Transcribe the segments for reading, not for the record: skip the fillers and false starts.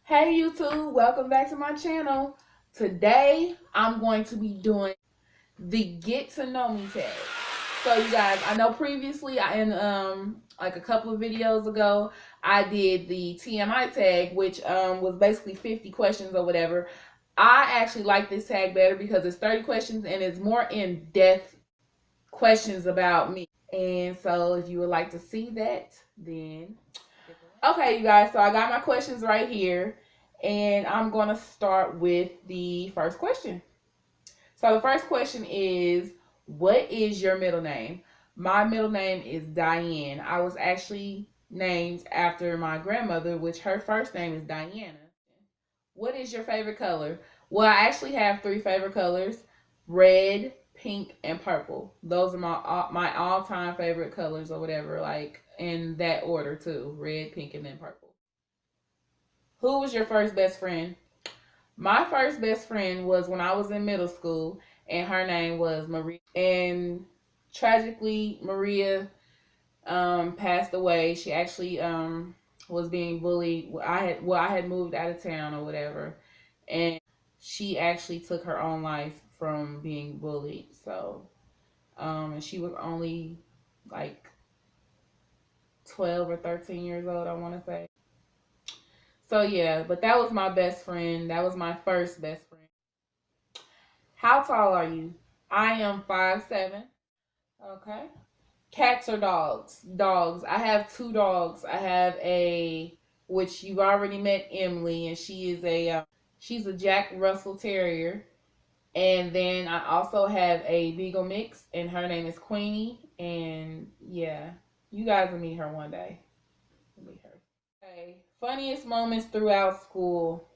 Hey YouTube, welcome back to my channel. Today I'm going to be doing the get to know me tag. So you guys, I know previously in like a couple of videos ago, I did the TMI tag, which was basically 50 questions or whatever. I actually like this tag better because it's 30 questions and it's more in-depth questions about me. And so if you would like to see that, then okay, you guys, so I got my questions right here, and I'm going to start with the first question. So the first question is, what is your middle name? My middle name is Diane. I was actually named after my grandmother, which her first name is Diana. What is your favorite color? Well, I actually have three favorite colors: red, pink, and purple. Those are my all-time favorite colors or whatever, like in that order too: red, pink, and then purple. Who was your first best friend? My first best friend was when I was in middle school, and her name was Maria. And tragically, Maria passed away. She actually was being bullied. I had moved out of town or whatever, and she actually took her own life from being bullied. So, and she was only like 12 or 13 years old, I want to say. So yeah, but that was my best friend. That was my first best friend. How tall are you? I am 5'7". Okay. Cats or dogs? Dogs. I have two dogs. I have which you've already met, Emily, and she's a Jack Russell Terrier. And then I also have a Beagle mix, and her name is Queenie. And yeah, you guys will meet her one day. You'll meet her. Okay. Funniest moments throughout school.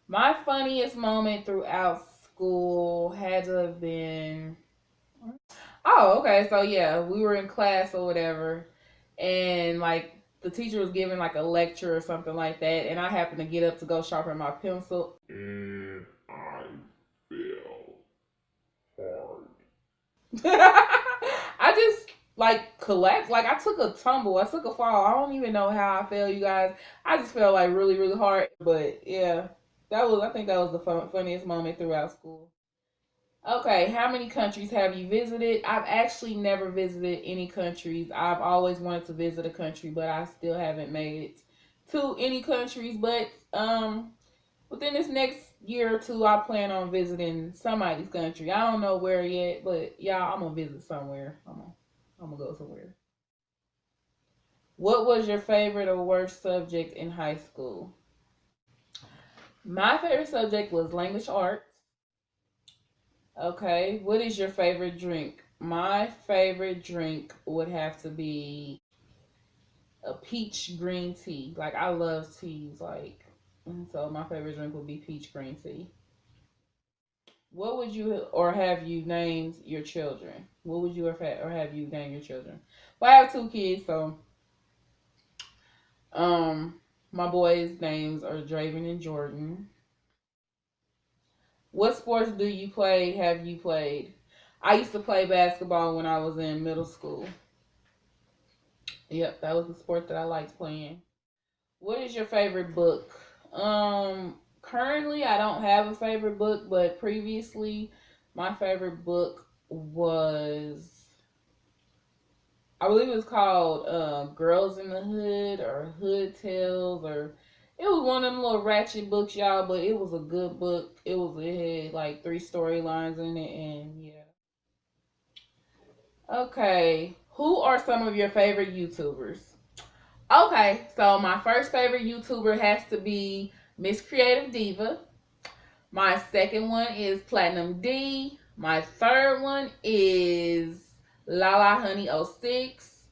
My funniest moment throughout school had to have been. Oh, okay. So yeah, we were in class or whatever, and like the teacher was giving like a lecture or something like that, and I happened to get up to go sharpen my pencil, and I fell hard. I just like collapsed. Like I took a tumble. I took a fall. I don't even know how I fell, you guys. I just fell like really, really hard. But yeah, I think that was the funniest moment throughout school. Okay, how many countries have you visited? I've actually never visited any countries. I've always wanted to visit a country, but I still haven't made it to any countries. But within this next year or two, I plan on visiting somebody's country. I don't know where yet, but y'all, I'm gonna visit somewhere. I'm gonna go somewhere. What was your favorite or worst subject in high school? My favorite subject was language arts. Okay, what is your favorite drink? My favorite drink would have to be a peach green tea. Like I love teas, like, and so my favorite drink would be peach green tea. What would you or have you named your children? What would you or have you named your children? Well, I have two kids, so my boys' names are Draven and Jordan. What sports do you play? Have you played? I used to play basketball when I was in middle school. Yep, that was the sport that I liked playing. What is your favorite book? Currently I don't have a favorite book, but previously my favorite book was, I believe it was called Girls in the Hood or Hood Tales, or it was one of them little ratchet books, y'all, but it was a good book. It had like three storylines in it, and yeah. Okay, who are some of your favorite YouTubers? Okay, so my first favorite YouTuber has to be Miss Creative Diva. My second one is Platinum D. My third one is Lala Honey 06.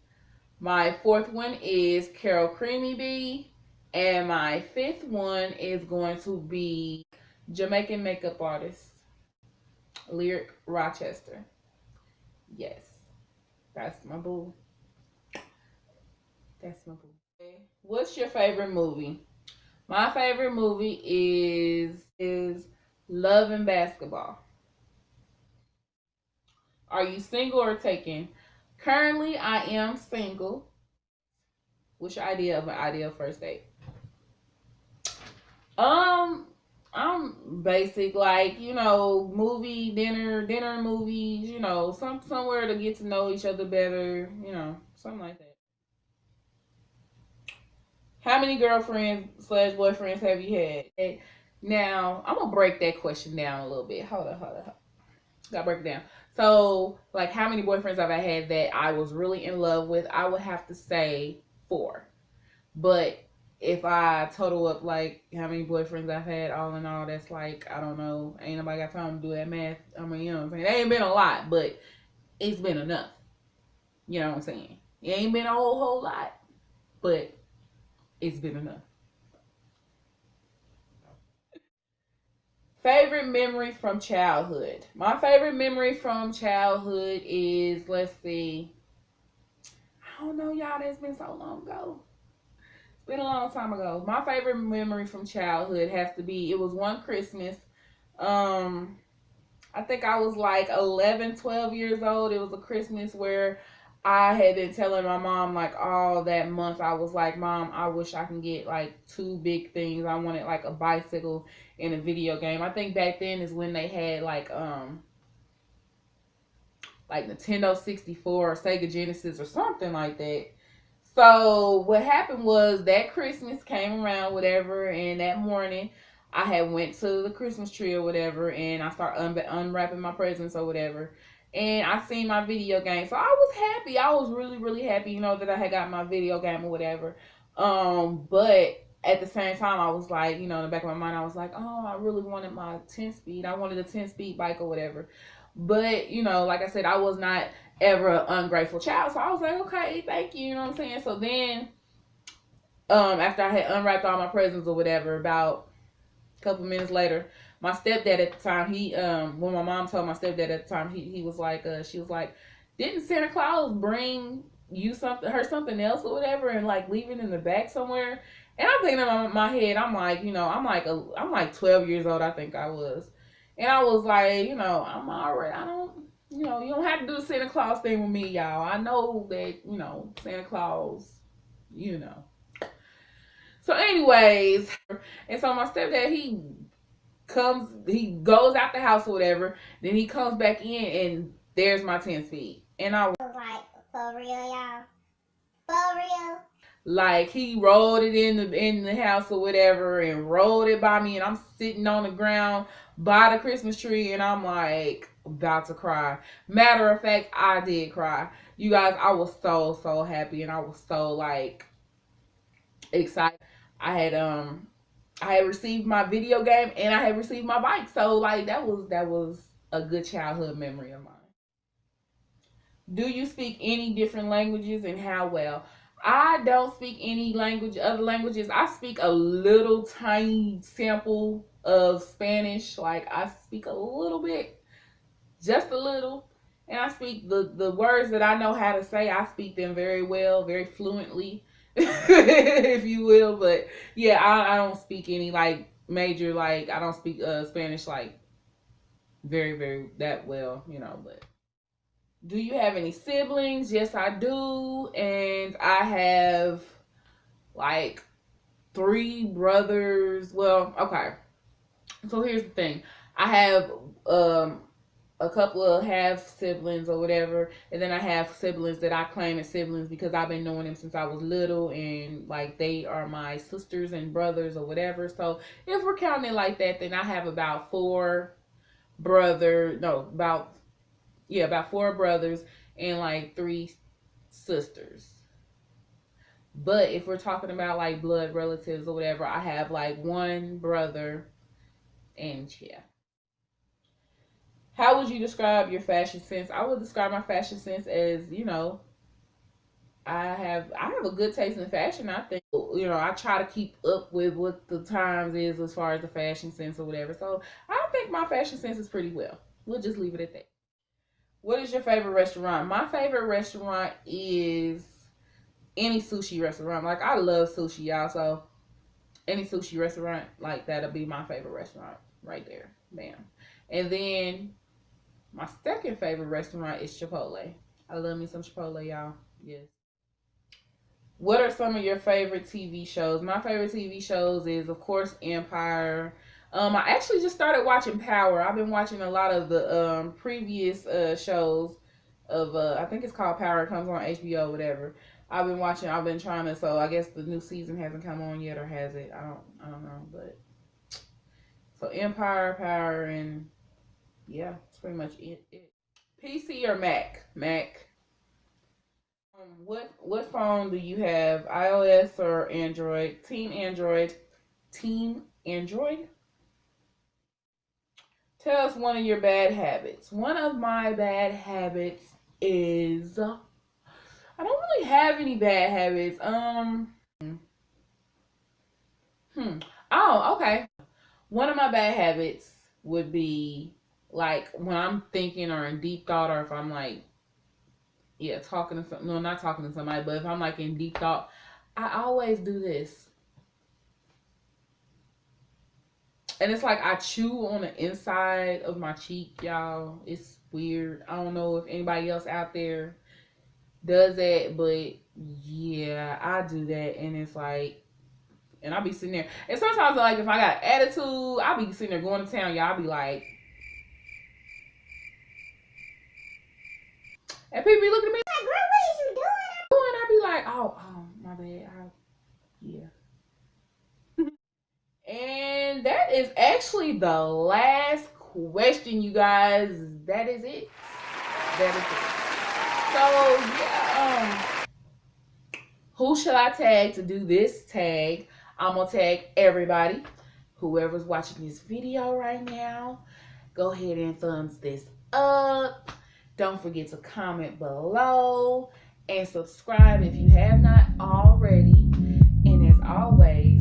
My fourth one is Carol Creamy B. And my fifth one is going to be Jamaican makeup artist, Lyric Rochester. Yes, that's my boo. That's my boo. Okay. What's your favorite movie? My favorite movie is Love and Basketball. Are you single or taken? Currently, I am single. What's your idea of an ideal first date? I'm basic, like, you know, movie, dinner, movies, you know, somewhere to get to know each other better, you know, something like that. How many girlfriends slash boyfriends have you had? Now, I'm gonna break that question down a little bit. Hold on. Gotta break it down. So, like, how many boyfriends have I had that I was really in love with? I would have to say four. But if I total up like how many boyfriends I've had, all in all, that's like, I don't know. Ain't nobody got time to do that math. I mean, you know what I'm saying? It ain't been a lot, but it's been enough. You know what I'm saying? It ain't been a whole lot, but it's been enough. Favorite memory from childhood. My favorite memory from childhood is, let's see. I don't know, y'all. That's been so long ago. It's been a long time ago. My favorite memory from childhood has to be, it was one Christmas. Um, I think I was like 11, 12 years old. It was a Christmas where I had been telling my mom like all that month. I was like, Mom, I wish I can get like two big things. I wanted like a bicycle and a video game. I think back then is when they had like Nintendo 64 or Sega Genesis or something like that. So what happened was that Christmas came around, whatever, and that morning I had went to the Christmas tree or whatever, and I started unwrapping my presents or whatever, and I seen my video game. So I was happy. I was really, really happy, you know, that I had got my video game or whatever. But at the same time, I was like, you know, in the back of my mind, I was like, oh, I really wanted my 10 speed. I wanted a 10 speed bike or whatever. But, you know, like I said, I was not ever an ungrateful child. So I was like, okay, thank you. You know what I'm saying? So then, after I had unwrapped all my presents or whatever, about a couple minutes later, my stepdad at the time, when my mom told my stepdad at the time, he was like, she was like, didn't Santa Claus bring you something else or whatever, and like leave it in the back somewhere? And I'm thinking in my head, I'm like, you know, I'm like 12 years old, I think I was. And I was like, you know, I'm already, I don't, you know, you don't have to do the Santa Claus thing with me, y'all. I know that, you know, Santa Claus, you know. So, anyways, and so my stepdad, he goes out the house or whatever. Then he comes back in, and there's my 10 speed. And I was like, for real, y'all? For real? Like, he rolled it in the house or whatever, and rolled it by me, and I'm sitting on the ground by the Christmas tree, and I'm like about to cry. Matter of fact, I did cry. You guys, I was so happy, and I was so like excited. I had I had received my video game, and I had received my bike. So like that was a good childhood memory of mine. Do you speak any different languages, and how well? I don't speak any other languages. I speak a little tiny sample of Spanish. Like, I speak a little bit, just a little. And I speak the words that I know how to say. I speak them very well, very fluently, if you will. But yeah, I don't speak any like major, like, I don't speak Spanish like very that well, you know. But do you have any siblings? Yes, I do. And I have like three brothers. Well, okay. So here's the thing. I have a couple of half siblings or whatever, and then I have siblings that I claim as siblings because I've been knowing them since I was little, and like they are my sisters and brothers or whatever. So if we're counting it like that, then I have about about four brothers and like three sisters. But if we're talking about like blood relatives or whatever, I have like one brother, and yeah. How would you describe your fashion sense? I would describe my fashion sense as, you know, I have a good taste in fashion. I think, you know, I try to keep up with what the times is as far as the fashion sense or whatever. So I think my fashion sense is pretty well. We'll just leave it at that. What is your favorite restaurant? My favorite restaurant is any sushi restaurant. Like, I love sushi, y'all. So any sushi restaurant, like, that'll be my favorite restaurant right there. Bam. And then my second favorite restaurant is Chipotle. I love me some Chipotle, y'all. Yes. what are some of your favorite TV shows? My favorite TV shows is, of course, Empire. I actually just started watching Power. I've been watching a lot of the previous shows of I think it's called Power. It comes on HBO, whatever. I've been trying to. So I guess the new season hasn't come on yet, or has it? I don't know. But so Empire, Power, and yeah, that's pretty much it. PC or Mac? Mac. What phone do you have? iOS or Android? Team Android. Team Android. Tell us one of your bad habits. One of my bad habits is I don't really have any bad habits. Oh, okay. One of my bad habits would be like when I'm thinking or in deep thought, or if I'm like, yeah, talking to some, no, not talking to somebody, but if I'm like in deep thought, I always do this. And it's like I chew on the inside of my cheek, y'all. It's weird. I don't know if anybody else out there does that, but yeah, I do that. And it's like, and I'll be sitting there. And sometimes, like, if I got attitude, I'll be sitting there going to town, y'all. I'll be like, and people be looking at me like, girl, what is you doing? I'll be like, oh, my bad. Yeah. And that is actually the last question, you guys. That is it. That is it. So yeah, who should I tag to do this tag? I'm gonna tag everybody. Whoever's watching this video right now, go ahead and thumbs this up. Don't forget to comment below and subscribe if you have not already. And as always,